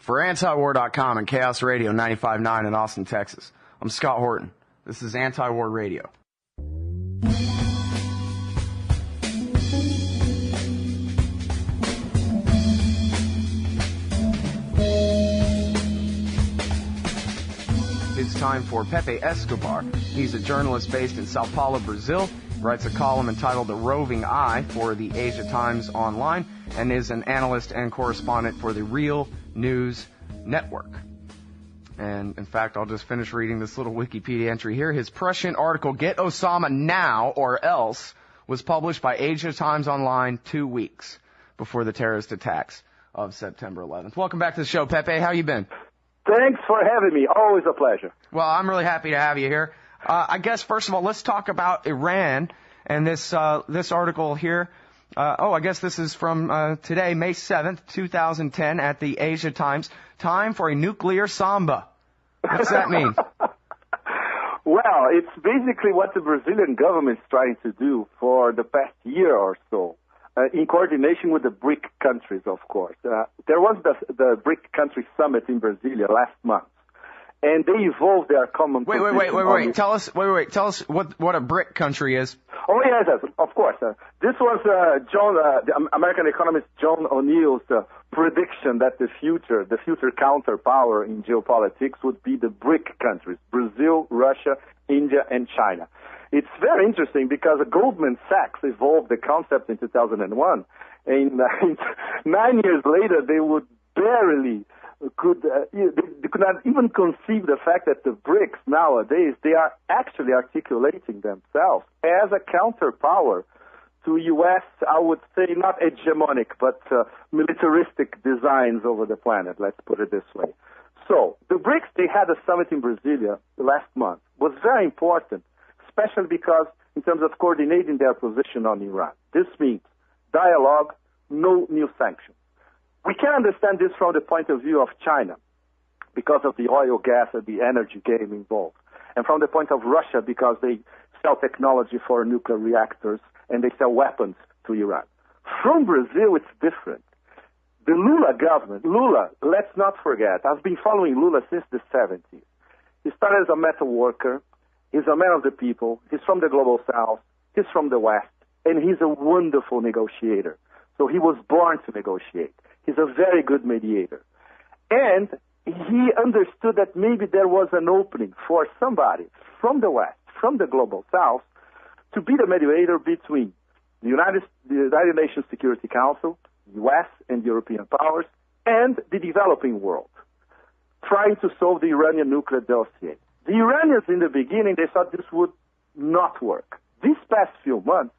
For antiwar.com and Chaos Radio 95.9 in Austin, Texas, I'm Scott Horton. This is Anti-War Radio. It's time for Pepe Escobar. He's a journalist based in Sao Paulo, Brazil. Writes a column entitled The Roving Eye for the Asia Times Online and is an analyst and correspondent for the Real News Network. And, in fact, I'll just finish reading this little Wikipedia entry here. His prescient article, Get Osama Now or Else, was published by Asia Times Online 2 weeks before the terrorist attacks of September 11th. Welcome back to the show, Pepe. How you been? Thanks for having me. Always a pleasure. Well, I'm really happy to have you here. I guess, first of all, let's talk about Iran and this article here. I guess this is from today, May 7th, 2010, at the Asia Times. Time for a nuclear samba. What's that mean? Well, it's basically what the Brazilian government is trying to do for the past year or so, in coordination with the BRIC countries, of course. There was the BRIC country summit in Brasilia last month, and they evolved their common position. Wait. Tell us what a BRIC country is. Oh, yes, of course. This was the American economist John O'Neill's prediction that the future counterpower in geopolitics would be the BRIC countries, Brazil, Russia, India, and China. It's very interesting because Goldman Sachs evolved the concept in 2001, and 9 years later they could not even conceive the fact that the BRICS nowadays, they are actually articulating themselves as a counterpower to U.S., I would say not hegemonic, but militaristic designs over the planet, let's put it this way. So the BRICS, they had a summit in Brasilia last month. It was very important, especially because in terms of coordinating their position on Iran. This means dialogue, no new sanctions. We can understand this from the point of view of China because of the oil, gas, and the energy game involved. And from the point of Russia because they sell technology for nuclear reactors and they sell weapons to Iran. From Brazil, it's different. The Lula government, let's not forget, I've been following Lula since the 70s. He started as a metal worker. He's a man of the people. He's from the global south. He's from the west. And he's a wonderful negotiator. So he was born to negotiate. He's a very good mediator. And he understood that maybe there was an opening for somebody from the West, from the global South, to be the mediator between the United Nations Security Council, U.S. and European powers, and the developing world, trying to solve the Iranian nuclear dossier. The Iranians, in the beginning, they thought this would not work. These past few months,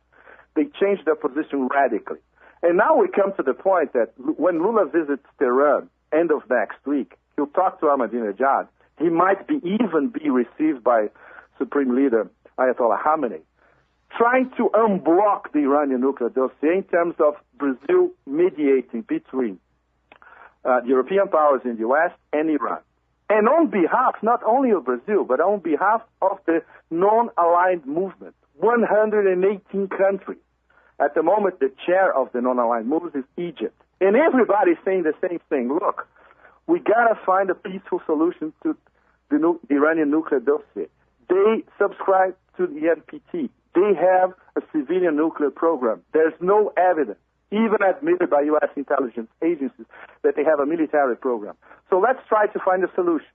they changed their position radically. And now we come to the point that when Lula visits Tehran, end of next week, he'll talk to Ahmadinejad. He might even be received by Supreme Leader Ayatollah Khamenei, trying to unblock the Iranian nuclear dossier in terms of Brazil mediating between the European powers in the U.S. and Iran. And on behalf, not only of Brazil, but on behalf of the non-aligned movement, 118 countries. At the moment, the chair of the non-aligned movement is Egypt. And everybody's saying the same thing. Look, we got to find a peaceful solution to the Iranian nuclear dossier. They subscribe to the NPT. They have a civilian nuclear program. There's no evidence, even admitted by U.S. intelligence agencies, that they have a military program. So let's try to find a solution.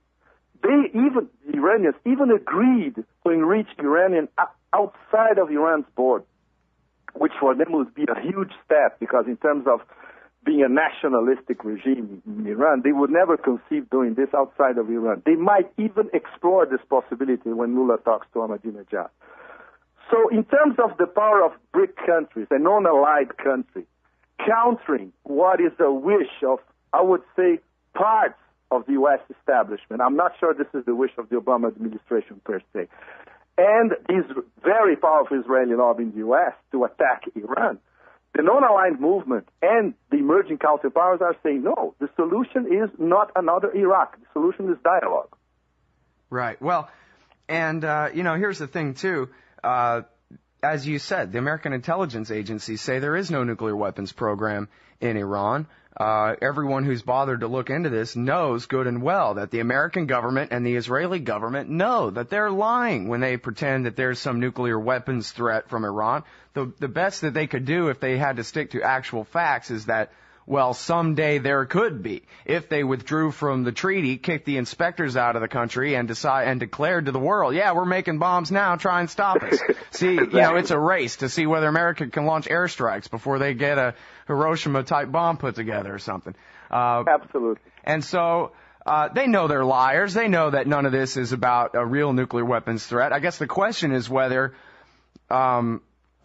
The Iranians even agreed to enrich uranium outside of Iran's border, which for them would be a huge step because in terms of being a nationalistic regime in Iran, they would never conceive doing this outside of Iran. They might even explore this possibility when Lula talks to Ahmadinejad. So in terms of the power of BRIC countries, a non-allied country, countering what is a wish of, I would say, parts of the U.S. establishment. I'm not sure this is the wish of the Obama administration per se. And this very powerful Israeli lobby in the U.S. to attack Iran. The non-aligned movement and the emerging counterpowers are saying, no, the solution is not another Iraq. The solution is dialogue. Right. Well, and, here's the thing, too. As you said, the American intelligence agencies say there is no nuclear weapons program in Iran. Everyone who's bothered to look into this knows good and well that the American government and the Israeli government know that they're lying when they pretend that there's some nuclear weapons threat from Iran. The best that they could do if they had to stick to actual facts is that, well, someday there could be. If they withdrew from the treaty, kicked the inspectors out of the country, and declared to the world, yeah, we're making bombs now, try and stop us. See, it's a race to see whether America can launch airstrikes before they get a Hiroshima-type bomb put together or something. Absolutely. And so they know they're liars. They know that none of this is about a real nuclear weapons threat. I guess the question is whether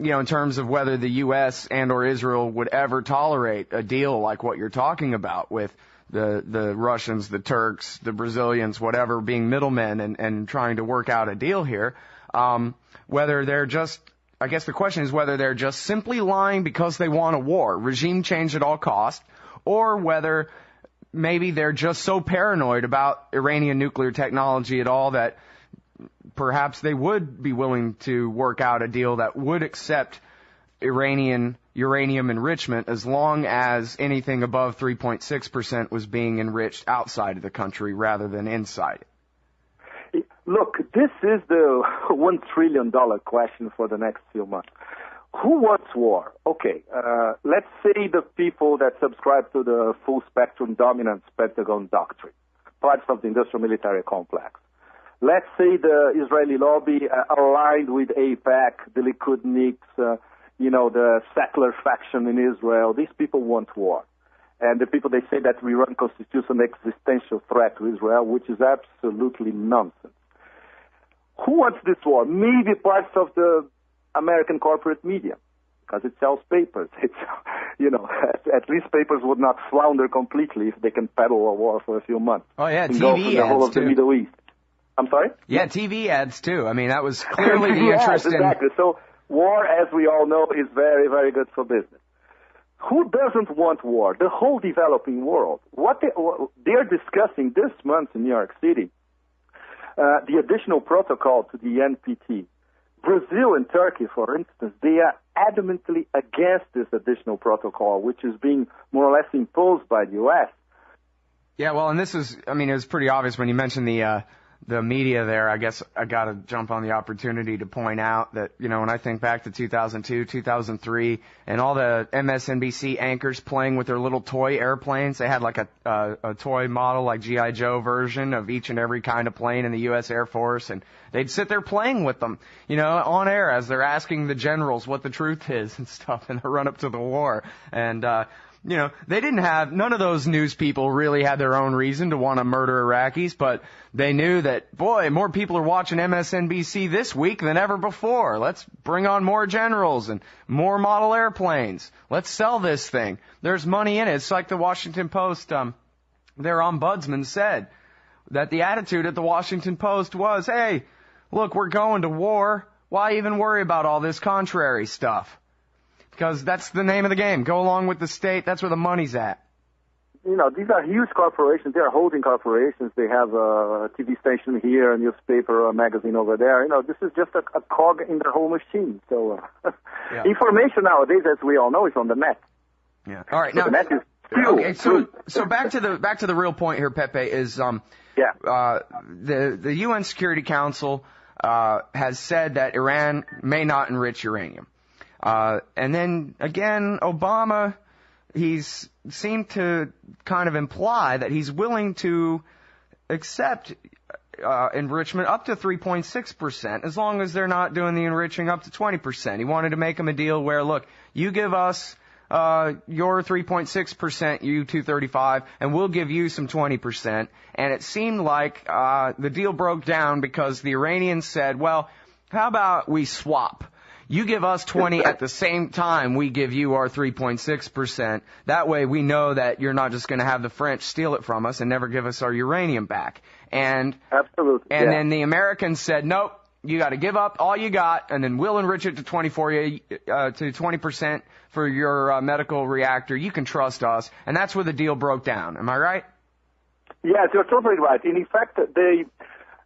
in terms of whether the U.S. and or Israel would ever tolerate a deal like what you're talking about with the Russians, the Turks, the Brazilians, whatever, being middlemen and trying to work out a deal here. Whether they're just, I guess the question is whether they're just simply lying because they want a war, regime change at all costs, or whether maybe they're just so paranoid about Iranian nuclear technology at all that perhaps they would be willing to work out a deal that would accept Iranian uranium enrichment as long as anything above 3.6% was being enriched outside of the country rather than inside it. Look, this is the $1 trillion question for the next few months. Who wants war? Okay, let's say the people that subscribe to the full-spectrum dominance Pentagon doctrine, parts of the industrial military complex. Let's say the Israeli lobby aligned with AIPAC, the Likudniks, the secular faction in Israel. These people want war. And the people, they say that Iran constitutes an existential threat to Israel, which is absolutely nonsense. Who wants this war? Maybe parts of the American corporate media, because it sells papers. It's, at least papers would not flounder completely if they can peddle a war for a few months. Oh, yeah, TV the whole ads, of the too. Middle East. I'm sorry? Yeah, TV ads, too. I mean, that was clearly the interest in... Exactly. So war, as we all know, is very, very good for business. Who doesn't want war? The whole developing world. What they're discussing this month in New York City, the additional protocol to the NPT. Brazil and Turkey, for instance, they are adamantly against this additional protocol, which is being more or less imposed by the U.S. Yeah, well, and this is, I mean, it was pretty obvious when you mentioned the media there. I guess I got to jump on the opportunity to point out that, when I think back to 2002, 2003, and all the MSNBC anchors playing with their little toy airplanes, they had like a toy model, like G.I. Joe version of each and every kind of plane in the U.S. Air Force, and they'd sit there playing with them, on air as they're asking the generals what the truth is and stuff in the run-up to the war. And, they didn't have, none of those news people really had their own reason to want to murder Iraqis, but they knew that, boy, more people are watching MSNBC this week than ever before. Let's bring on more generals and more model airplanes. Let's sell this thing. There's money in it. It's like the Washington Post, their ombudsman said that the attitude at the Washington Post was, hey, look, we're going to war. Why even worry about all this contrary stuff? Because that's the name of the game. Go along with the state. That's where the money's at. These are huge corporations. They are holding corporations. They have a TV station here, a newspaper, a magazine over there. This is just a cog in their whole machine. So yeah. Information nowadays, as we all know, is on the net. Yeah. All right. So now, the net is fuel. Okay. So back to the real point here, Pepe, is the UN Security Council has said that Iran may not enrich uranium. And then, again, Obama, he's seemed to kind of imply that he's willing to accept enrichment up to 3.6%, as long as they're not doing the enriching up to 20%. He wanted to make him a deal where, look, you give us your 3.6%, U-235, and we'll give you some 20%. And it seemed like the deal broke down because the Iranians said, well, how about we swap? You give us 20 at the same time we give you our 3.6%. That way we know that you're not just going to have the French steal it from us and never give us our uranium back. And absolutely. And then the Americans said, nope, you got to give up all you got, and then we'll enrich it to 20% for your medical reactor. You can trust us. And that's where the deal broke down. Am I right? Yes, you're totally right. And in fact, they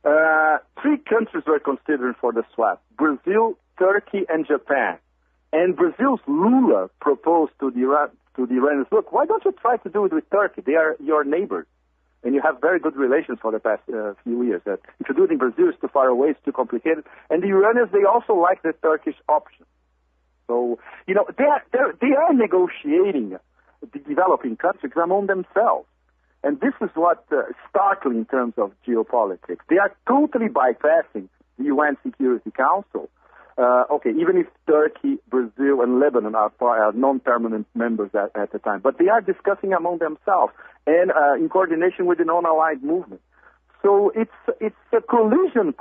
3 countries were considered for the swap: Brazil, Turkey, and Japan. And Brazil's Lula proposed to the to the Iranians, look, why don't you try to do it with Turkey? They are your neighbors, and you have very good relations for the past few years. That if you do it in Brazil, it's too far away, it's too complicated. And the Iranians, they also like the Turkish option. So, they are negotiating the developing countries among themselves. And this is what startling in terms of geopolitics. They are totally bypassing the UN Security Council. Even if Turkey, Brazil, and Lebanon are non-permanent members at the time. But they are discussing among themselves and in coordination with the non-aligned movement. So it's a collision.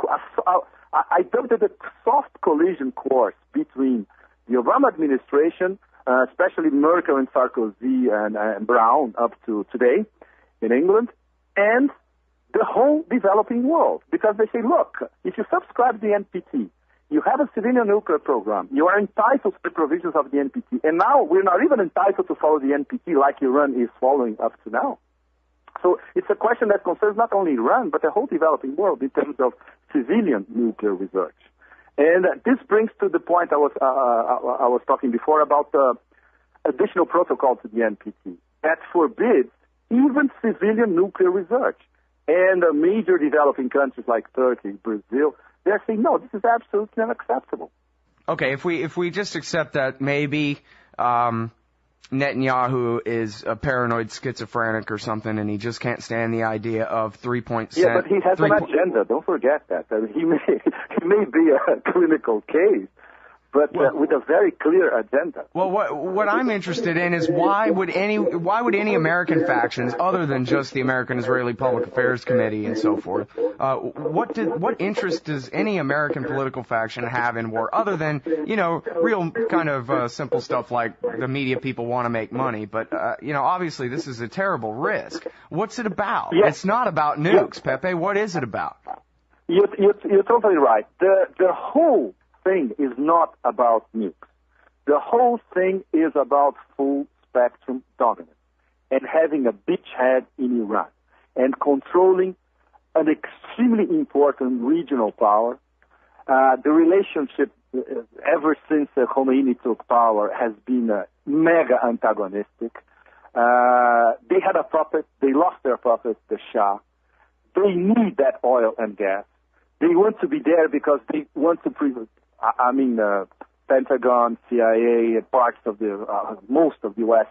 I dubbed it a soft collision course between the Obama administration, especially Merkel and Sarkozy and Brown up to today in England, and the whole developing world. Because they say, look, if you subscribe to the NPT, you have a civilian nuclear program. You are entitled to the provisions of the NPT. And now we're not even entitled to follow the NPT like Iran is following up to now. So it's a question that concerns not only Iran, but the whole developing world in terms of civilian nuclear research. And this brings to the point I was talking before about the additional protocol to the NPT that forbids even civilian nuclear research. And major developing countries like Turkey, Brazil, they're saying, no, this is absolutely unacceptable. Okay, if we just accept that maybe Netanyahu is a paranoid schizophrenic or something, and he just can't stand the idea of 3.7. Yeah, but he has an agenda. Don't forget that. He may be a clinical case, but with a very clear agenda. Well, what I'm interested in is why would any American factions, other than just the American-Israeli Public Affairs Committee and so forth, what interest does any American political faction have in war, other than real kind of simple stuff like the media people want to make money? But obviously this is a terrible risk. What's it about? Yes. It's not about nukes, Pepe. What is it about? You're totally right. The whole thing is not about nukes. The whole thing is about full spectrum dominance and having a beachhead in Iran and controlling an extremely important regional power. The relationship ever since Khomeini took power has been mega antagonistic. They had a puppet. They lost their puppet, the Shah. They need that oil and gas. They want to be there because they want to prevent. Pentagon, CIA, parts of most of the U.S.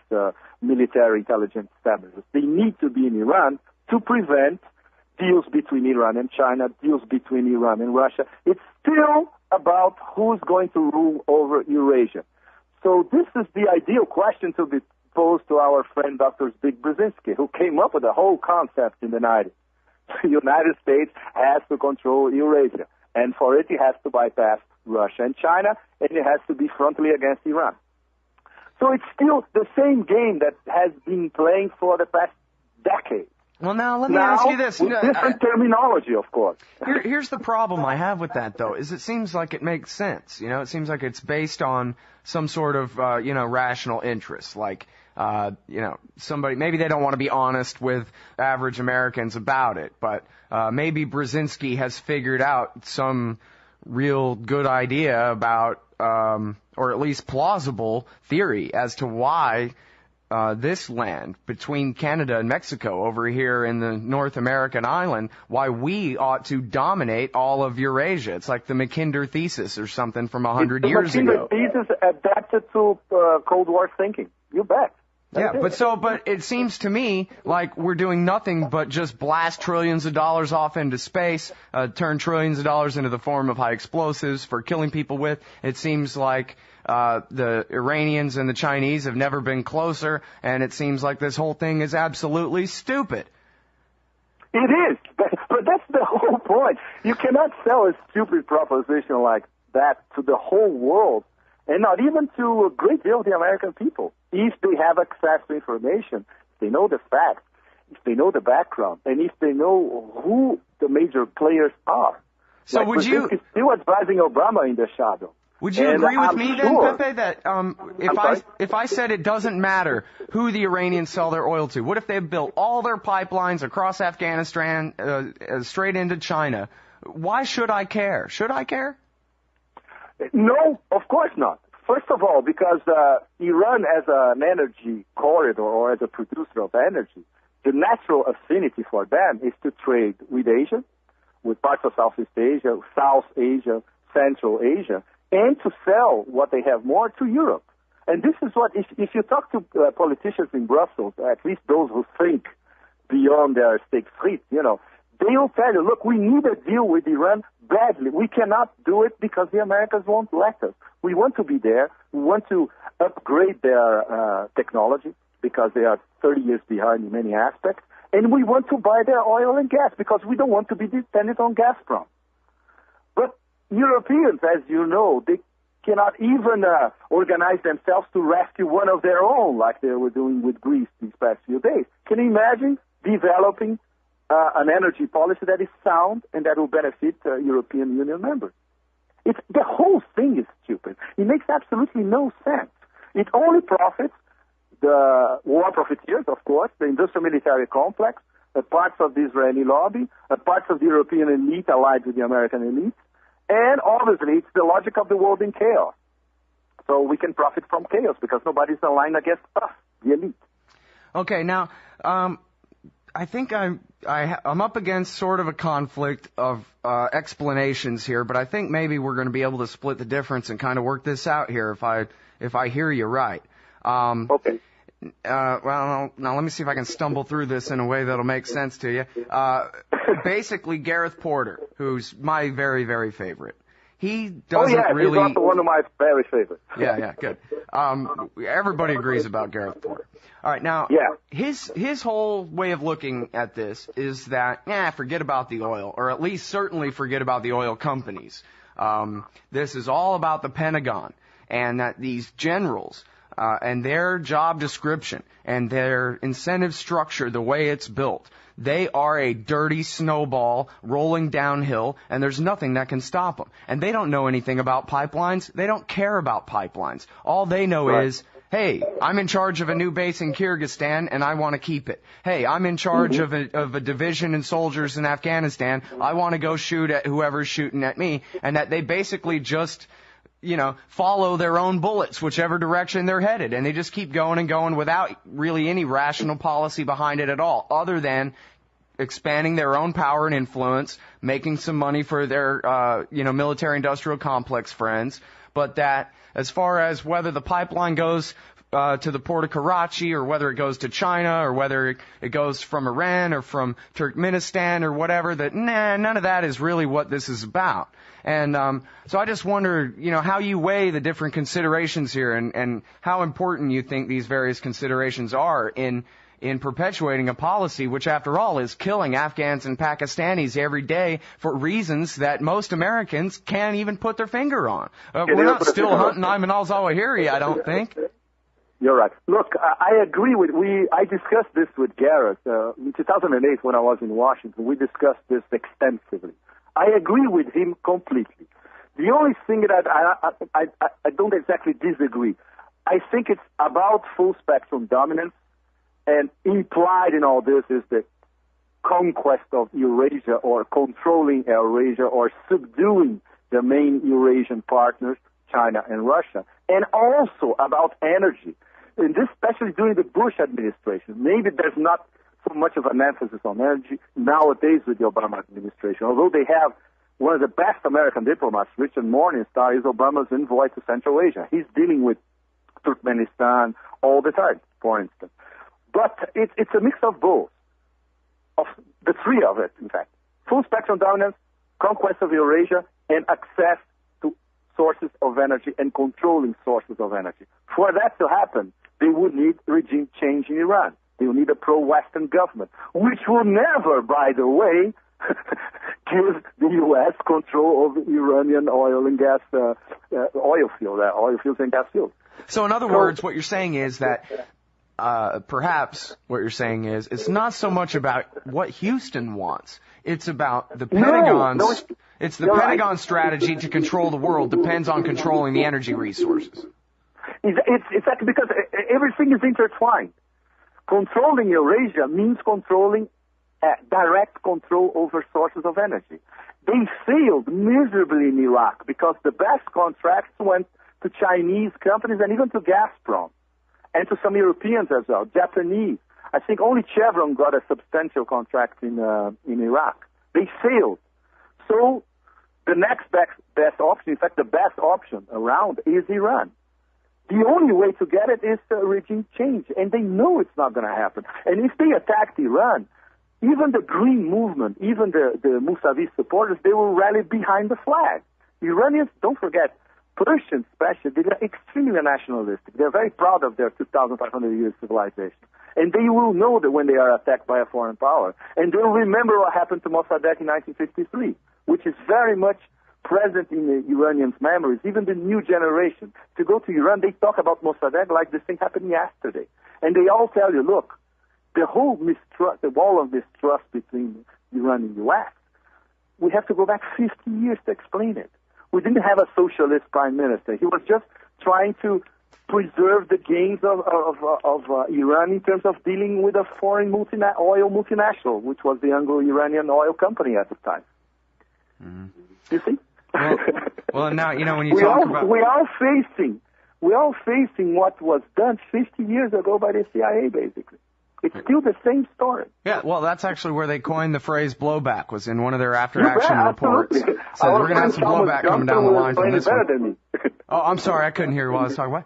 Military intelligence establishments. They need to be in Iran to prevent deals between Iran and China, deals between Iran and Russia. It's still about who's going to rule over Eurasia. So this is the ideal question to be posed to our friend Dr. Zbigniew Brzezinski, who came up with the whole concept in the 90s. The United States has to control Eurasia, and for it has to bypass Russia and China, and it has to be frontally against Iran. So it's still the same game that has been playing for the past decade. Well, now, let me ask you this. With different terminology, of course. Here's the problem I have with that, though, is it seems like it makes sense. It seems like it's based on some sort of, rational interest. Like, somebody, maybe they don't want to be honest with average Americans about it, but maybe Brzezinski has figured out some real good idea about, or at least plausible theory as to why this land between Canada and Mexico over here in the North American island, why we ought to dominate all of Eurasia. It's like the Mackinder thesis or something from 100 years ago. The Mackinder thesis adapted to Cold War thinking. You bet. Yeah, but it seems to me like we're doing nothing but just blast trillions of dollars off into space, turn trillions of dollars into the form of high explosives for killing people with. It seems like the Iranians and the Chinese have never been closer, and it seems like this whole thing is absolutely stupid. It is, but that's the whole point. You cannot sell a stupid proposition like that to the whole world, and not even to a great deal of the American people, if they have access to information, if they know the facts, if they know the background, and if they know who the major players are. So like would you... is still advising Obama in the shadow. Would you agree with me then, Pepe, that if I said it doesn't matter who the Iranians sell their oil to, what if they built all their pipelines across Afghanistan straight into China? Why should I care? Should I care? No, of course not. First of all, because Iran as an energy corridor or as a producer of energy, the natural affinity for them is to trade with Asia, with parts of Southeast Asia, South Asia, Central Asia, and to sell what they have more to Europe. And this is what, if you talk to politicians in Brussels, at least those who think beyond their state fleet, they will tell you, look, we need a deal with Iran badly. We cannot do it because the Americans won't let us. We want to be there. We want to upgrade their technology because they are 30 years behind in many aspects. And we want to buy their oil and gas because we don't want to be dependent on Gazprom. But Europeans, as you know, they cannot even organize themselves to rescue one of their own like they were doing with Greece these past few days. Can you imagine developing an energy policy that is sound and that will benefit European Union members? The whole thing is stupid. It makes absolutely no sense. It only profits the war profiteers, of course, the industrial military complex, parts of the Israeli lobby, parts of the European elite allied with the American elite, and obviously it's the logic of the world in chaos. So we can profit from chaos because nobody's aligned against us, the elite. Okay, now, I think I'm up against sort of a conflict of explanations here, but I think maybe we're going to be able to split the difference and kind of work this out here if I hear you right. Okay. Well, now let me see if I can stumble through this in a way that'll make sense to you. Basically, Gareth Porter, who's my very, very favorite. He doesn't really... he's also one of my very favorites. Yeah, good. Everybody agrees about Gareth Porter. All right, now, his whole way of looking at this is that, forget about the oil, or at least certainly forget about the oil companies. This is all about the Pentagon, and that these generals and their job description and their incentive structure, the way it's built, they are a dirty snowball rolling downhill, and there's nothing that can stop them. And they don't know anything about pipelines. They don't care about pipelines. All they know is, hey, I'm in charge of a new base in Kyrgyzstan, and I want to keep it. Hey, I'm in charge of a division and soldiers in Afghanistan. I want to go shoot at whoever's shooting at me. And that they basically just, follow their own bullets, whichever direction they're headed. And they just keep going and going without really any rational policy behind it at all, other than expanding their own power and influence, making some money for their, military-industrial complex friends. But that, as far as whether the pipeline goes to the port of Karachi, or whether it goes to China, or whether it goes from Iran or from Turkmenistan or whatever, that none of that is really what this is about. And so I just wonder, how you weigh the different considerations here, and how important you think these various considerations are in perpetuating a policy which, after all, is killing Afghans and Pakistanis every day for reasons that most Americans can't even put their finger on. We're not still hunting Ayman al-Zawahiri, I don't think. You're right. Look, I agree I discussed this with Gareth in 2008 when I was in Washington. We discussed this extensively. I agree with him completely. The only thing that I don't exactly disagree, I think it's about full spectrum dominance, and implied in all this is the conquest of Eurasia, or controlling Eurasia, or subduing the main Eurasian partners, China and Russia, and also about energy. And this, especially during the Bush administration, maybe there's not so much of an emphasis on energy nowadays with the Obama administration. Although they have one of the best American diplomats, Richard Morningstar, is Obama's envoy to Central Asia. He's dealing with Turkmenistan all the time, for instance. But it's a mix of both, of the three of it, in fact. Full spectrum dominance, conquest of Eurasia, and access to sources of energy and controlling sources of energy. For that to happen, they would need regime change in Iran. They will need a pro-Western government, which will never, by the way, give the U.S. control of Iranian oil and gas, oil fields and gas fields. So in other words, what you're saying is that perhaps what you're saying is it's not so much about what Houston wants. It's about the Pentagon's. It's the Pentagon's strategy to control the world depends on controlling the energy resources. It's exactly because everything is intertwined. Controlling Eurasia means controlling direct control over sources of energy. They failed miserably in Iraq because the best contracts went to Chinese companies, and even to Gazprom, and to some Europeans as well, Japanese. I think only Chevron got a substantial contract in Iraq. They failed. So the next best option, in fact, the best option around is Iran. The only way to get it is regime change, and they know it's not going to happen. And if they attacked Iran, even the Green Movement, even the Mosaddegh supporters, they will rally behind the flag. Iranians, don't forget, Persians especially, they are extremely nationalistic. They're very proud of their 2,500 years civilization. And they will know that when they are attacked by a foreign power. And they'll remember what happened to Mosaddegh in 1953, which is very much present in the Iranians' memories, even the new generation. To go to Iran, they talk about Mosaddegh like this thing happened yesterday. And they all tell you, look, the whole mistrust, the wall of mistrust between Iran and the U.S., we have to go back 50 years to explain it. We didn't have a socialist prime minister. He was just trying to preserve the gains of Iran in terms of dealing with a foreign oil multinational, which was the Anglo-Iranian oil company at the time. Mm-hmm. You see? Well, now, you know, when you talk about... We're all facing what was done 50 years ago by the CIA, basically. It's still the same story. Yeah, well, that's actually where they coined the phrase blowback, was in one of their after-action reports. So we're going to have some blowback coming down the line from this one. Oh, I'm sorry, I couldn't hear you while I was talking. What?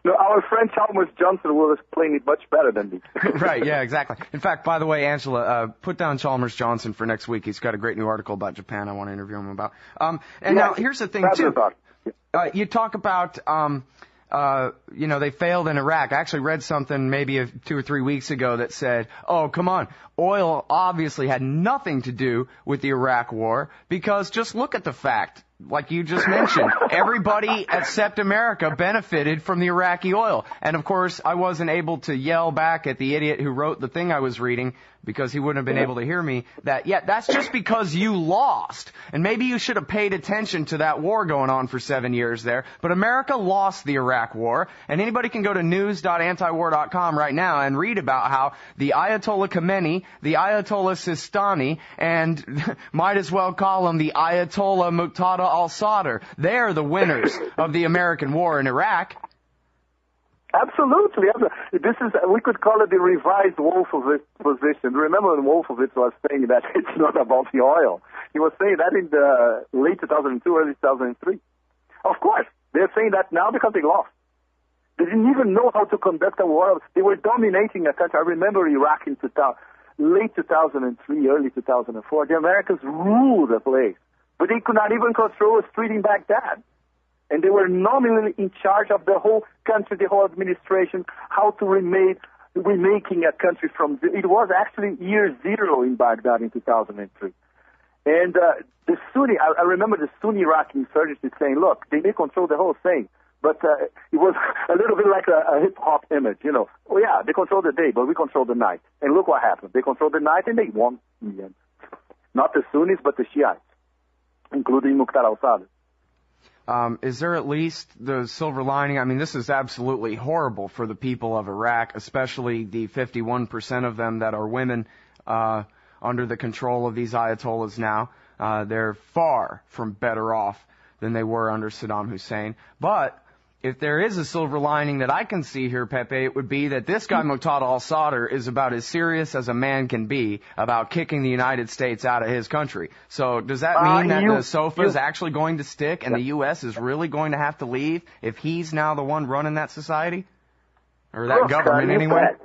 No, our friend Chalmers Johnson will explain it much better than me. Right, yeah, exactly. In fact, by the way, Angela, put down Chalmers Johnson for next week. He's got a great new article about Japan I want to interview him about. Now, here's the thing, too. You talk about... you know, they failed in Iraq. I actually read something maybe 2 or 3 weeks ago that said, oh, come on, oil obviously had nothing to do with the Iraq war, because just look at the fact, like you just mentioned, everybody except America benefited from the Iraqi oil. And, of course, I wasn't able to yell back at the idiot who wrote the thing I was reading, because he wouldn't have been able to hear me, that, yeah, that's just because you lost. And maybe you should have paid attention to that war going on for 7 years there. But America lost the Iraq war, and anybody can go to news.antiwar.com right now and read about how the Ayatollah Khomeini, the Ayatollah Sistani, and might as well call him the Ayatollah Muqtada al-Sadr, they're the winners of the American war in Iraq. Absolutely. We could call it the revised Wolfowitz position. Remember when Wolfowitz was saying that it's not about the oil? He was saying that in the late 2002, early 2003. Of course, they're saying that now because they lost. They didn't even know how to conduct a war. They were dominating a country. I remember Iraq in late 2003, early 2004. The Americans ruled the place, but they could not even control a street in Baghdad. And they were nominally in charge of the whole country, the whole administration, how to remaking a country from... It was actually year zero in Baghdad in 2003. And the Sunni... I remember the Sunni Iraqi insurgency saying, look, they may control the whole thing, but it was a little bit like a hip-hop image, you know. Oh, yeah, they control the day, but we control the night. And look what happened. They controlled the night, and they won in the end. Not the Sunnis, but the Shiites, including Muqtada al-Sadr. Is there at least the silver lining? I mean, this is absolutely horrible for the people of Iraq, especially the 51% of them that are women under the control of these Ayatollahs now. They're far from better off than they were under Saddam Hussein. But if there is a silver lining that I can see here, Pepe, it would be that this guy, Muqtada al-Sadr, is about as serious as a man can be about kicking the United States out of his country. So does that mean that the sofa is actually going to stick and the U.S. is really going to have to leave if he's now the one running that society? Or that government anyway?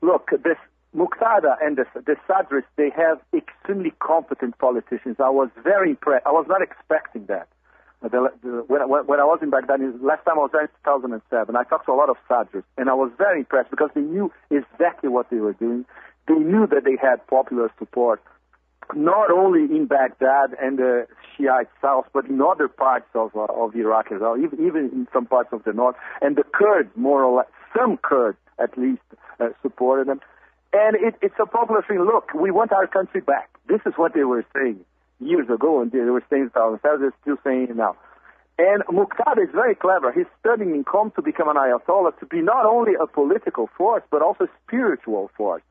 Look, this Muqtada and the Sadrists, they have extremely competent politicians. I was very impressed. I was not expecting that. When I was in Baghdad, last time I was there in 2007, I talked to a lot of Sadrists, and I was very impressed because they knew exactly what they were doing. They knew that they had popular support, not only in Baghdad and the Shiite south, but in other parts of Iraq as well, even in some parts of the north. And the Kurds, more or less, some Kurds at least, supported them. And it's a popular thing. Look, we want our country back. This is what they were saying years ago, and they were saying in 2007, they're still saying it now. And Muqtada is very clever. He's studying in Qom to become an Ayatollah, to be not only a political force, but also a spiritual force.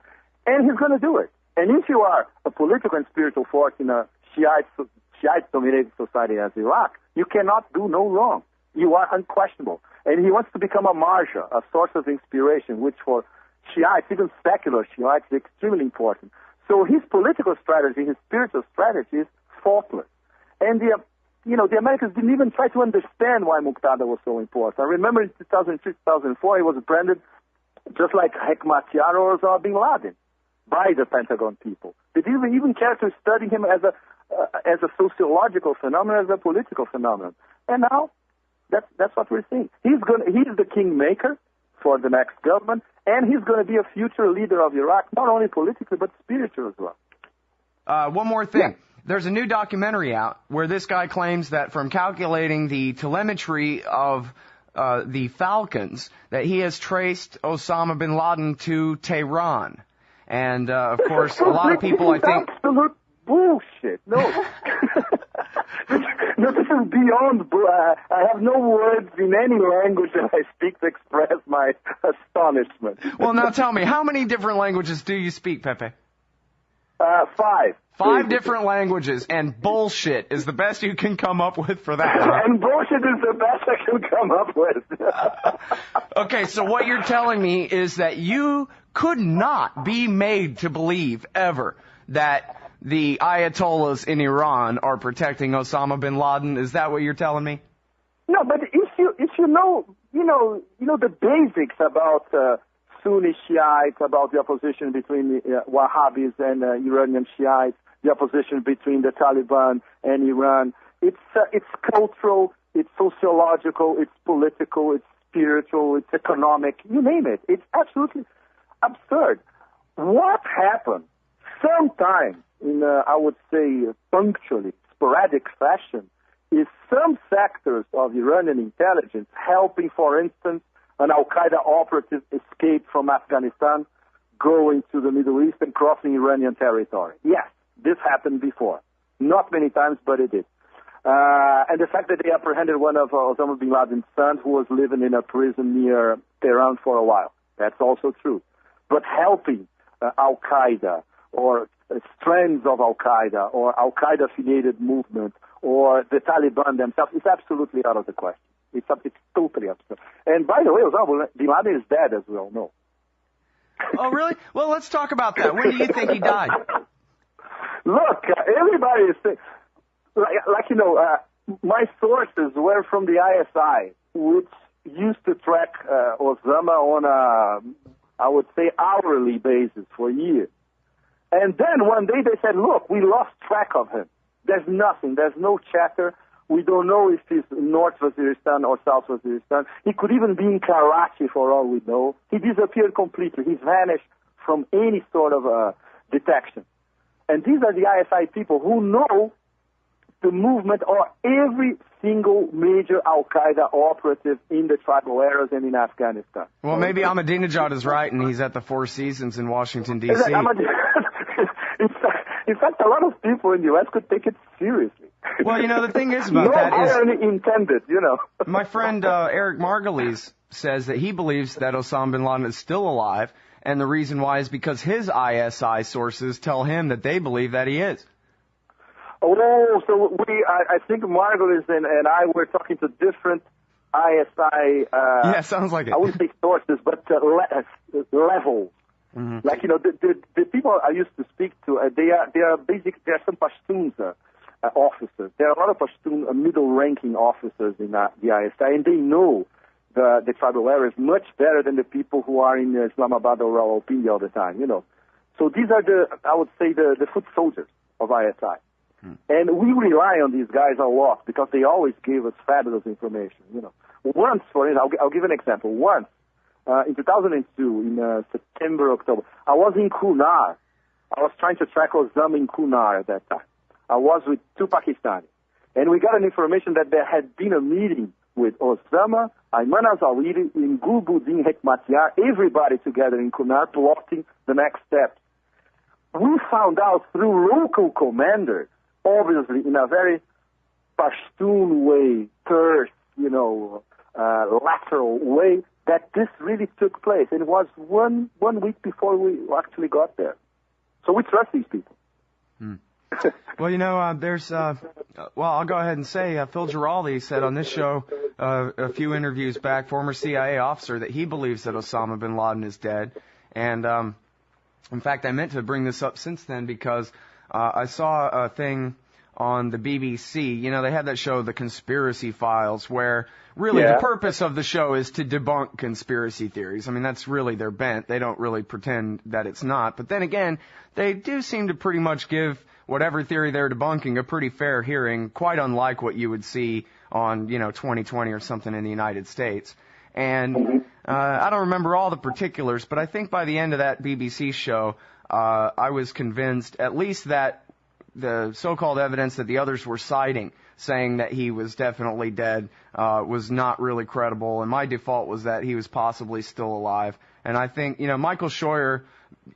And he's going to do it. And if you are a political and spiritual force in a Shiite-dominated society as Iraq, you cannot do no wrong. You are unquestionable. And he wants to become a marja, a source of inspiration, which for Shiites, even secular Shiites, is extremely important. So his political strategy, his spiritual strategy is faultless. And the Americans didn't even try to understand why Muqtada was so important. I remember in 2003, 2004, he was branded just like Hekmatyar or Osama bin Laden by the Pentagon people. They didn't even care to study him as a sociological phenomenon, as a political phenomenon. And now, that's what we're seeing. He's the kingmaker for the next government, and he's going to be a future leader of Iraq, not only politically, but spiritually as well. One more thing. Yeah. There's a new documentary out where this guy claims that from calculating the telemetry of the Falcons, that he has traced Osama bin Laden to Tehran. And, of course, a lot of people, I think... Absolute bullshit. No. No, this is beyond... I have no words in any language that I speak to express my astonishment. Well, now tell me, how many different languages do you speak, Pepe? 5. 5 different languages, and bullshit is the best you can come up with for that. Huh? And bullshit is the best I can come up with. Okay, so what you're telling me is that you could not be made to believe ever that the Ayatollahs in Iran are protecting Osama bin Laden. Is that what you're telling me? No, but if you know the basics about Sunni Shiites, about the opposition between Wahhabis and Iranian Shiites, the opposition between the Taliban and Iran. It's cultural, it's sociological, it's political, it's spiritual, it's economic, you name it. It's absolutely absurd. What happened sometimes in, I would say, punctually, sporadic fashion, is some sectors of Iranian intelligence helping, for instance, an Al-Qaeda operative escape from Afghanistan, going to the Middle East and crossing Iranian territory. Yes, this happened before. Not many times, but it did. And the fact that they apprehended one of Osama bin Laden's sons who was living in a prison near Tehran for a while. That's also true. But helping Al-Qaeda or strands of Al-Qaeda or Al-Qaeda-affiliated movement or the Taliban themselves is absolutely out of the question. It's totally absurd. And by the way, Osama bin Laden is dead, as we all know. Oh, really? Well, let's talk about that. When do you think he died? Look, everybody is saying, my sources were from the ISI, which used to track Osama on I would say, hourly basis for years. And then one day they said, look, we lost track of him. There's nothing. There's no chatter. We don't know if he's in North Waziristan or South Waziristan. He could even be in Karachi for all we know. He disappeared completely. He's vanished from any sort of detection. And these are the ISI people who know the movement of every single major Al-Qaeda operative in the tribal areas and in Afghanistan. Well, maybe Ahmadinejad is right, and he's at the Four Seasons in Washington, D.C. In fact, a lot of people in the U.S. could take it seriously. Well, the thing is about that is... No irony intended, My friend Eric Margulies says that he believes that Osama bin Laden is still alive, and the reason why is because his ISI sources tell him that they believe that he is. Oh, so I think Margulies and I were talking to different ISI... yeah, sounds like it. I wouldn't say sources, but levels. Mm-hmm. Like, the people I used to speak to, they are some Pashtuns officers. There are a lot of Pashtun middle-ranking officers in the ISI, and they know the tribal areas much better than the people who are in Islamabad or Rawalpindi all the time, So these are I would say, the foot soldiers of ISI. And we rely on these guys a lot because they always give us fabulous information, Once, for instance, I'll give an example. Once, in 2002, in September, October, I was in Kunar. I was trying to track Osama in Kunar at that time. I was with 2 Pakistanis. And we got an information that there had been a meeting with Osama, Ayman al-Zawahiri, in Gulbuddin Hekmatyar, everybody together in Kunar plotting the next steps. We found out through local commanders, obviously in a very Pashtun way, terse, lateral way, that this really took place. And it was one week before we actually got there. So we trust these people. Well, there's, I'll go ahead and say, Phil Giraldi said on this show a few interviews back, former CIA officer, that he believes that Osama bin Laden is dead. And in fact, I meant to bring this up since then because I saw a thing on the BBC. You know, they had that show, The Conspiracy Files, where really the purpose of the show is to debunk conspiracy theories. I mean, that's really their bent. They don't really pretend that it's not. But then again, they do seem to pretty much give whatever theory they're debunking a pretty fair hearing, quite unlike what you would see on, 2020 or something in the United States. And I don't remember all the particulars, but I think by the end of that BBC show, I was convinced at least that the so-called evidence that the others were citing, saying that he was definitely dead, was not really credible. And my default was that he was possibly still alive. And I think, Michael Scheuer,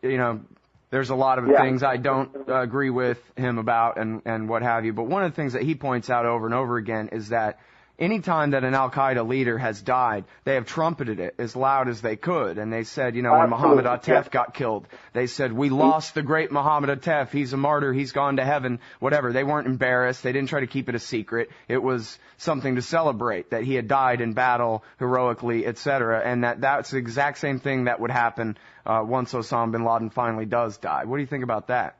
there's a lot of things I don't agree with him about and what have you. But one of the things that he points out over and over again is that any time that an Al-Qaeda leader has died, they have trumpeted it as loud as they could. And they said, when Mohammad Atef got killed, they said, we lost the great Mohammad Atef. He's a martyr. He's gone to heaven, whatever. They weren't embarrassed. They didn't try to keep it a secret. It was something to celebrate, that he had died in battle heroically, etc. And that's the exact same thing that would happen once Osama bin Laden finally does die. What do you think about that?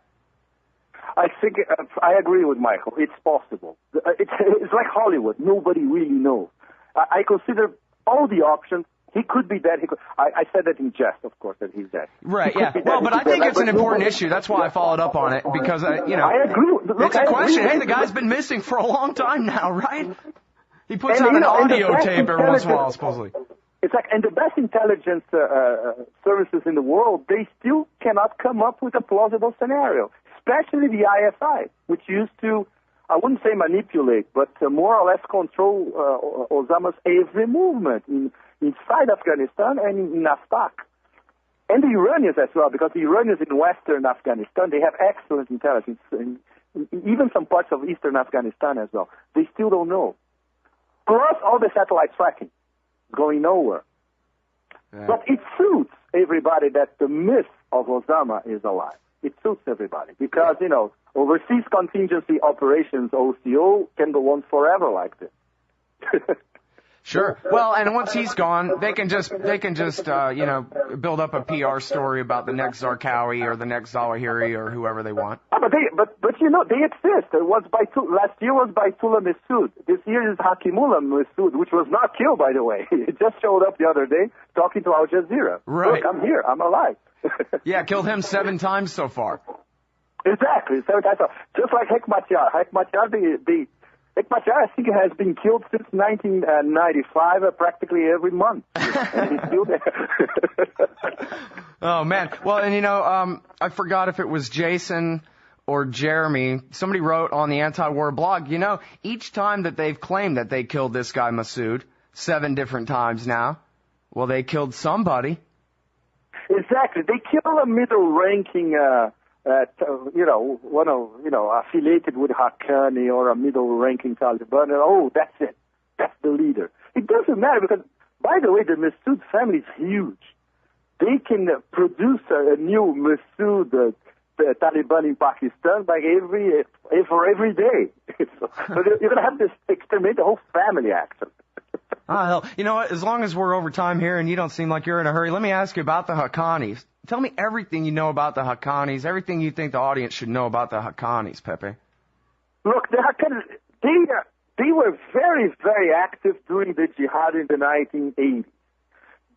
I think I agree with Michael. It's possible. It's like Hollywood. Nobody really knows. I consider all the options. He could be dead. I said that in jest, of course, that he's dead. Right, yeah. Well, but I think it's an important issue. That's why I followed up on it, because, I agree. Look, it's a question. Hey, the guy's been missing for a long time now, right? He puts out an audio tape every once in a while, supposedly. It's like, and the best intelligence services in the world, they still cannot come up with a plausible scenario. Especially the ISI, which used to, I wouldn't say manipulate, but more or less control Osama's every movement inside Afghanistan and in Afghanistan. And the Iranians as well, because the Iranians in western Afghanistan, they have excellent intelligence, in even some parts of eastern Afghanistan as well. They still don't know. Plus all the satellite tracking going nowhere. Yeah. But it suits everybody that the myth of Osama is alive. It suits everybody because, overseas contingency operations, OCO, can go on forever like this. Sure. Well, and once he's gone, they can just build up a PR story about the next Zarqawi or the next Zawahiri or whoever they want. But they exist. Last year was Baitullah Masood. This year is Hakimullah Masood, which was not killed, by the way. It just showed up the other day talking to Al Jazeera. Right. Look, I'm here. I'm alive. Yeah, killed him 7 times so far. Exactly, 7 times. Just like Hekmatyar. Hekmatyar, I think, has been killed since 1995, practically every month. And he's still there. Oh, man. Well, and, I forgot if it was Jason or Jeremy. Somebody wrote on the anti-war blog, each time that they've claimed that they killed this guy Masood, 7 different times now, well, they killed somebody. Exactly. They kill a middle-ranking, affiliated with Haqqani or a middle-ranking Taliban. And, that's it. That's the leader. It doesn't matter because, by the way, the Masood family is huge. They can produce a new Masood Taliban in Pakistan by every day. So you're going to have to exterminate the whole family, actually. Hell, you know what? As long as we're over time here and you don't seem like you're in a hurry, let me ask you about the Haqqanis. Tell me everything you know about the Haqqanis, everything you think the audience should know about the Haqqanis, Pepe. Look, the Haqqanis, they were very, very active during the jihad in the 1980s.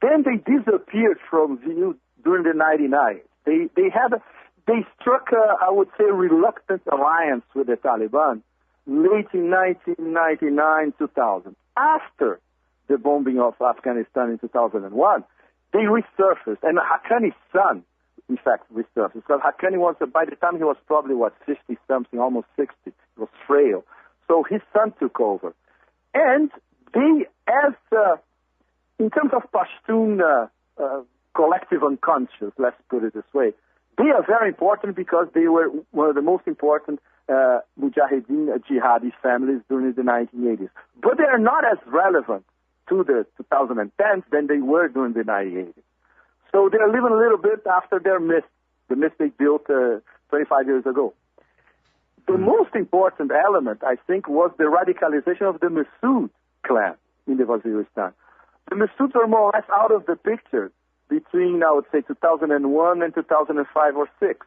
Then they disappeared from view during the 99. They struck I would say, reluctant alliance with the Taliban late in 1999, 2000. After the bombing of Afghanistan in 2001, they resurfaced, and Haqqani's son, in fact, resurfaced. Because Haqqani was, by the time he was probably, 50-something, almost 60, he was frail. So his son took over. And they, in terms of Pashtun collective unconscious, let's put it this way, they are very important because they were one of the most important Mujahideen jihadi families during the 1980s. But they are not as relevant to the 2010s than they were during the 1980s. So they are living a little bit after their myth, the myth they built 25 years ago. The most important element, I think, was the radicalization of the Masood clan. in the Waziristan. The Massouds were more or less out of the picture between, I would say, 2001 and 2005 or 6.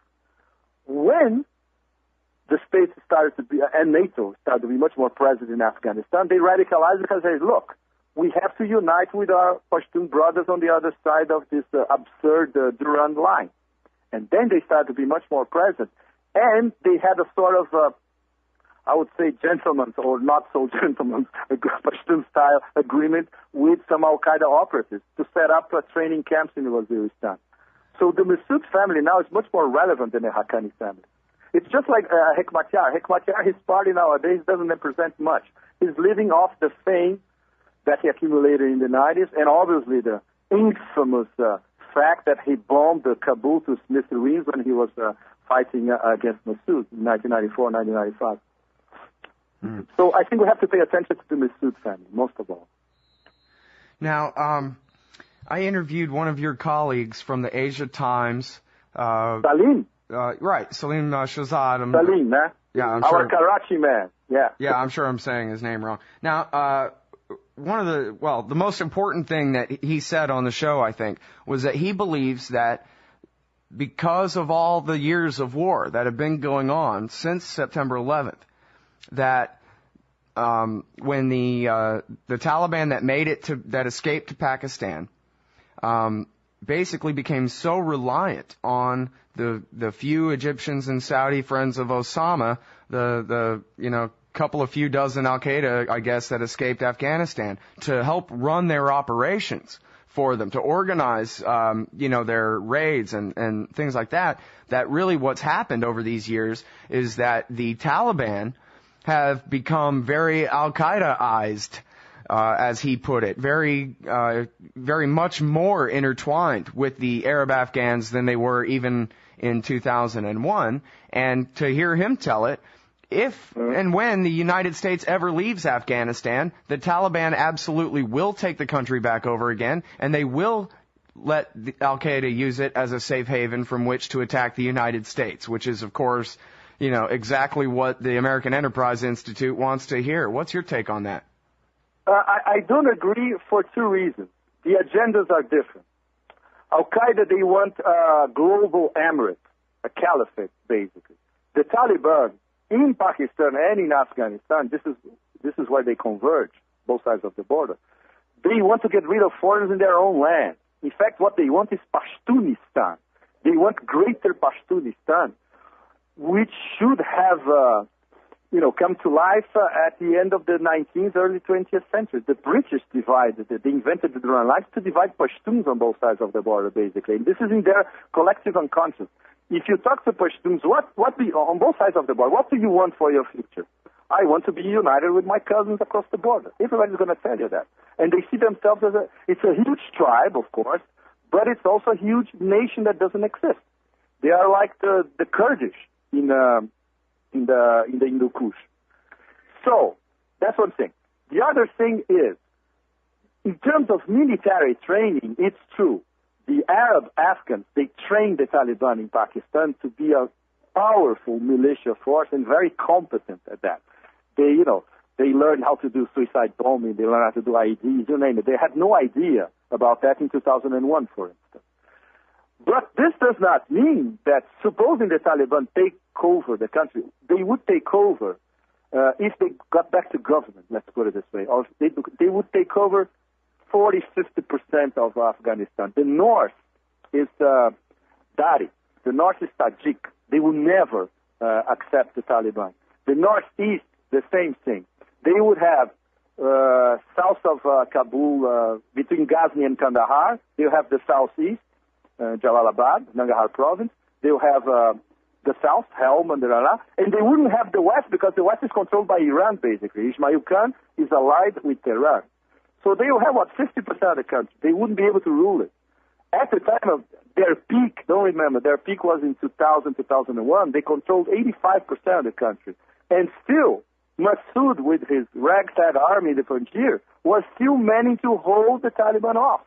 When the States started to be, and NATO started to be much more present in Afghanistan, they radicalized because they said, look, we have to unite with our Pashtun brothers on the other side of this absurd Durand line. And then they started to be much more present. And they had a sort of, I would say, gentleman's or not so gentleman's Pashtun-style agreement with some Al-Qaeda operatives to set up training camps in Waziristan. So the Massoud family now is much more relevant than the Haqqani family. It's just like Hekmatyar. Hekmatyar, his party nowadays doesn't represent much. He's living off the fame that he accumulated in the 90s, and obviously the infamous fact that he bombed Kabul to smithereens when he was fighting against Massoud in 1994, 1995. Mm. So I think we have to pay attention to the Massoud family, most of all. Now, I interviewed one of your colleagues from the Asia Times. Salim. Right, Salim Shahzad. Salim, eh? Yeah, I'm Our sure. Karachi man. Yeah. Yeah, I'm sure I'm saying his name wrong. Now, the most important thing that he said on the show, I think, was that he believes that because of all the years of war that have been going on since September 11th, that when the Taliban that escaped to Pakistan, basically became so reliant on the few Egyptians and Saudi friends of Osama, the couple of few dozen Al-Qaeda, I guess, that escaped Afghanistan, to help run their operations for them, to organize, their raids and things like that, that really what's happened over these years is that the Taliban have become very Al-Qaeda-ized, as he put it, very much more intertwined with the Arab Afghans than they were even in 2001. And to hear him tell it, if and when the United States ever leaves Afghanistan, the Taliban absolutely will take the country back over again, and they will let Al-Qaeda use it as a safe haven from which to attack the United States, which is, of course, exactly what the American Enterprise Institute wants to hear. What's your take on that? I don't agree for two reasons. The agendas are different. Al-Qaeda, they want a global emirate, a caliphate, basically. The Taliban, in Pakistan and in Afghanistan, this is where they converge, both sides of the border. They want to get rid of foreigners in their own land. In fact, what they want is Pashtunistan. They want greater Pashtunistan, which should have, come to life at the end of the 19th, early 20th century. The British they invented the Durand lines to divide Pashtuns on both sides of the border, basically. And this is in their collective unconscious. If you talk to Pashtuns, on both sides of the border, what do you want for your future? I want to be united with my cousins across the border. Everybody's going to tell you that. And they see themselves it's a huge tribe, of course, but it's also a huge nation that doesn't exist. They are like the Kurdish in the Hindu Kush. So, that's one thing. The other thing is, in terms of military training, it's true. The Arab Afghans, they trained the Taliban in Pakistan to be a powerful militia force and very competent at that. They learned how to do suicide bombing, they learned how to do IEDs, you name it. They had no idea about that in 2001, for instance. But this does not mean that, supposing the Taliban take over the country, they would take over if they got back to government, let's put it this way, or they would take over 40-50% of Afghanistan. The north is Dari. The north is Tajik. They will never accept the Taliban. The northeast, the same thing. They would have south of Kabul, between Ghazni and Kandahar. They'll have the southeast, Jalalabad, Nangarhar province. They'll have the south, Helmand, and they wouldn't have the west because the west is controlled by Iran, basically. Ismail Khan is allied with Tehran. So they will have, 50% of the country. They wouldn't be able to rule it. At the time of their peak, don't remember, their peak was in 2000, 2001. They controlled 85% of the country. And still, Massoud, with his ragtag army, the Panjshir, was still managing to hold the Taliban off.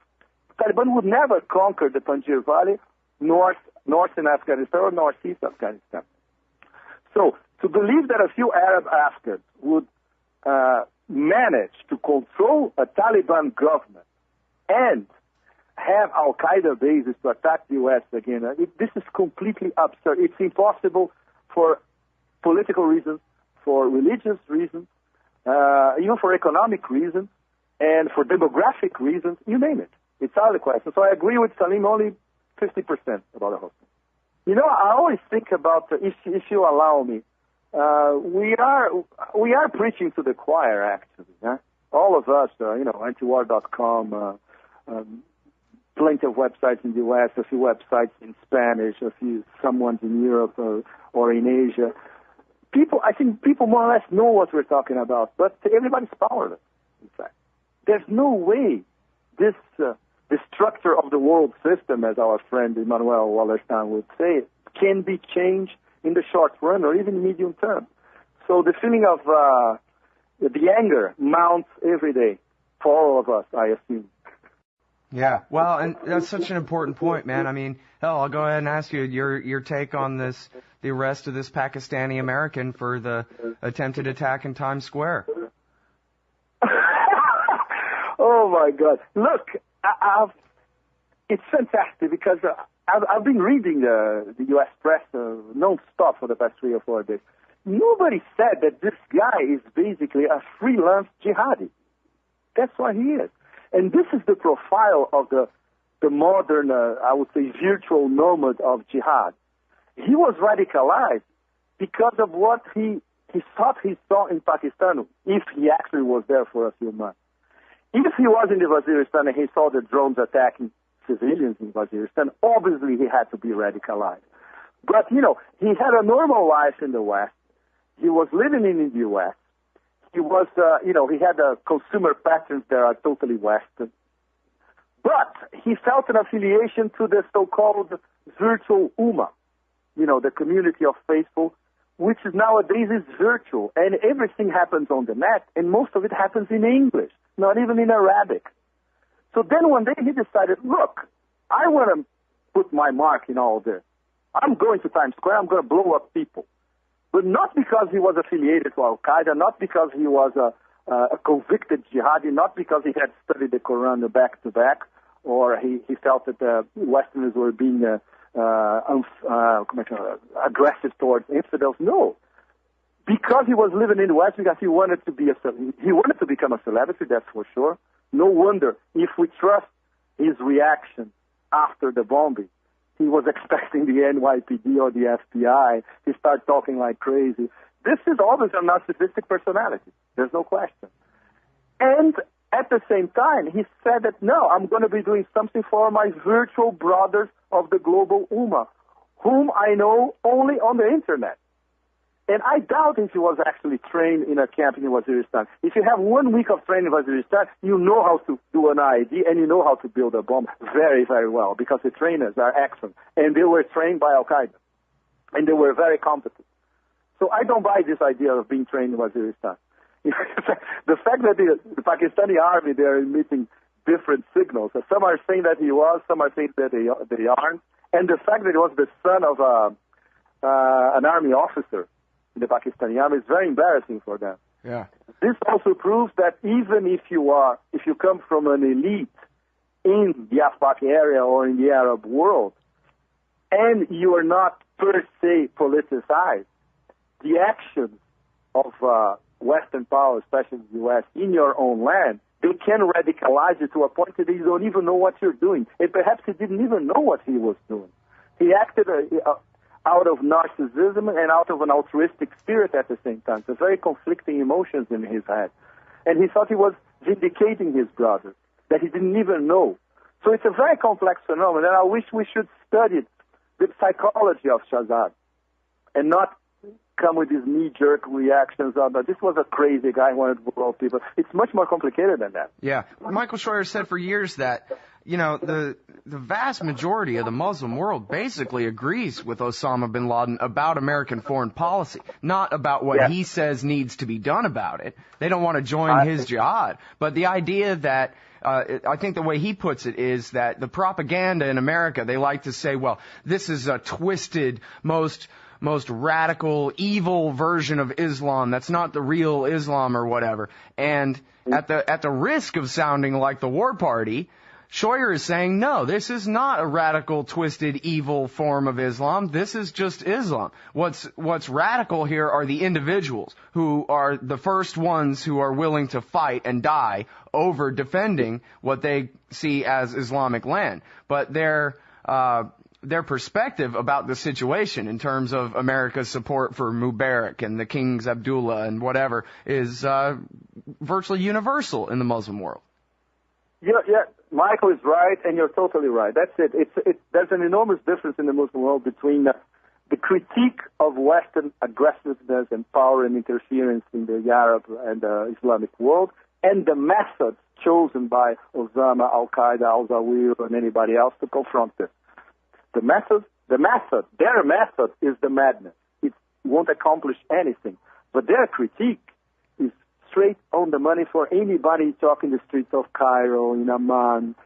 The Taliban would never conquer the Panjshir Valley, north in Afghanistan or northeast Afghanistan. So, to believe that a few Arab Afghans would manage to control a Taliban government and have Al-Qaeda bases to attack the U.S. again, this is completely absurd. It's impossible for political reasons, for religious reasons, even for economic reasons, and for demographic reasons, you name it. It's out of the question. So I agree with Salim only 50% about the whole thing. You know, I always think about, if you allow me, we are preaching to the choir, actually. Huh? All of us, antiwar.com, plenty of websites in the U.S., a few websites in Spanish, some ones in Europe or in Asia. I think people more or less know what we're talking about, but everybody's powerless, in fact. There's no way this structure of the world system, as our friend Emmanuel Wallerstein would say, can be changed in the short run or even medium term. So the feeling of the anger mounts every day for all of us, I assume. Yeah, well, and that's such an important point, man. I mean, hell, I'll go ahead and ask you your take on the arrest of this Pakistani American for the attempted attack in Times Square. Oh my God! Look, it's fantastic because I've been reading the U.S. press non-stop for the past 3 or 4 days. Nobody said that this guy is basically a freelance jihadi. That's what he is. And this is the profile of the modern, I would say, virtual nomad of jihad. He was radicalized because of what he thought he saw in Pakistan, if he actually was there for a few months. If he was in the Waziristan and he saw the drones attacking civilians in Waziristan, obviously he had to be radicalized. But, he had a normal life in the West. He was living in the U.S. He was, he had consumer patterns that are totally Western. But he felt an affiliation to the so-called virtual Ummah, the community of faithful, which nowadays is virtual. And everything happens on the net, and most of it happens in English, not even in Arabic. So then one day he decided, look, I want to put my mark in all this. I'm going to Times Square, I'm going to blow up people. But not because he was affiliated to Al-Qaeda, not because he was a convicted jihadi, not because he had studied the Quran back to back, or he felt that the Westerners were being aggressive towards infidels. No. Because he was living in the West, because he wanted to become a celebrity, that's for sure. No wonder, if we trust his reaction after the bombing, he was expecting the NYPD or the FBI to start talking like crazy. This is always a narcissistic personality. There's no question. And at the same time, he said that, no, I'm going to be doing something for my virtual brothers of the global Ummah, whom I know only on the Internet. And I doubt if he was actually trained in a camp in Waziristan. If you have 1 week of training in Waziristan, you know how to do an IED and you know how to build a bomb very, very well because the trainers are excellent. And they were trained by Al-Qaeda. And they were very competent. So I don't buy this idea of being trained in Waziristan. The fact that the Pakistani army, they are emitting different signals. So some are saying that he was, some are saying that they aren't. And the fact that he was the son of an army officer, the Pakistani army, is very embarrassing for them. Yeah. This also proves that even if you come from an elite in the Afghan area or in the Arab world, and you are not per se politicized, the actions of Western power, especially the U.S., in your own land, they can radicalize you to a point that you don't even know what you're doing. And perhaps he didn't even know what he was doing. He acted out of narcissism and out of an altruistic spirit at the same time. So very conflicting emotions in his head. And he thought he was vindicating his brothers, that he didn't even know. So it's a very complex phenomenon, and I wish we should study the psychology of Shahzad and not come with these knee-jerk reactions of, this was a crazy guy who wanted to blow people. It's much more complicated than that. Yeah. Michael Scheuer said for years that, the vast majority of the Muslim world basically agrees with Osama bin Laden about American foreign policy, not about what he says needs to be done about it. They don't want to join his jihad. But the idea that, I think the way he puts it is that the propaganda in America, they like to say, well, this is a twisted, most most radical, evil version of Islam that's not the real Islam or whatever. And at the risk of sounding like the war party, Scheuer is saying, no, this is not a radical, twisted, evil form of Islam. This is just Islam. What's radical here are the individuals who are the first ones who are willing to fight and die over defending what they see as Islamic land. But their perspective about the situation in terms of America's support for Mubarak and the Kings Abdullah and whatever is virtually universal in the Muslim world. Yeah, Michael is right, and you're totally right. That's it. There's an enormous difference in the Muslim world between the critique of Western aggressiveness and power and interference in the Arab and Islamic world, and the methods chosen by Osama, Al-Qaeda, Al-Zawahir, and anybody else to confront this. Their method is the madness. It won't accomplish anything. But their critique is straight on the money for anybody talking the streets of Cairo, in Amman,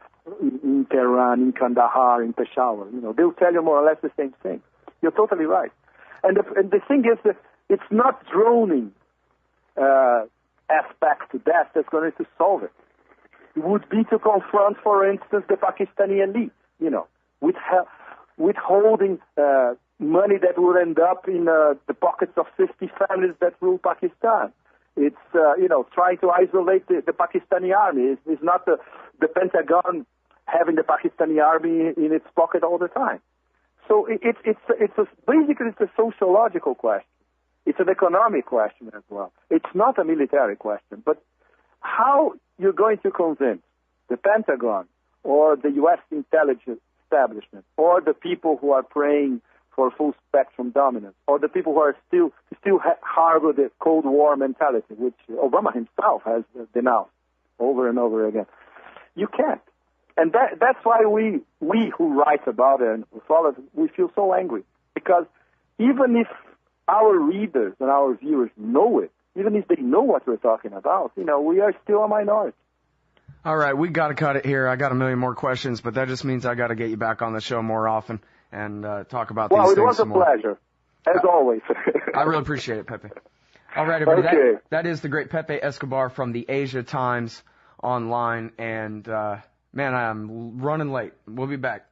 in Tehran, in Kandahar, in Peshawar. They'll tell you more or less the same thing. You're totally right. And the thing is that it's not droning aspect to that that's going to solve it. It would be to confront, for instance, the Pakistani elite, withholding money that would end up in the pockets of 50 families that rule Pakistan. It's, trying to isolate the Pakistani army. It's not the Pentagon having the Pakistani army in its pocket all the time. So basically it's a sociological question. It's an economic question as well. It's not a military question. But how you're going to convince the Pentagon or the U.S. intelligence establishment or the people who are praying for full spectrum dominance or the people who are still harbor the Cold War mentality, which Obama himself has denounced over and over again. You can't. And that's why we who write about it and follow it, we feel so angry. Because even if our readers and our viewers know it, even if they know what we're talking about, we are still a minority. All right, we got to cut it here. I got a million more questions, but that just means I got to get you back on the show more often and talk about these things. Well, it was a pleasure, as always. I really appreciate it, Pepe. All right, everybody. Okay. That is the great Pepe Escobar from the Asia Times Online. And, man, I'm running late. We'll be back.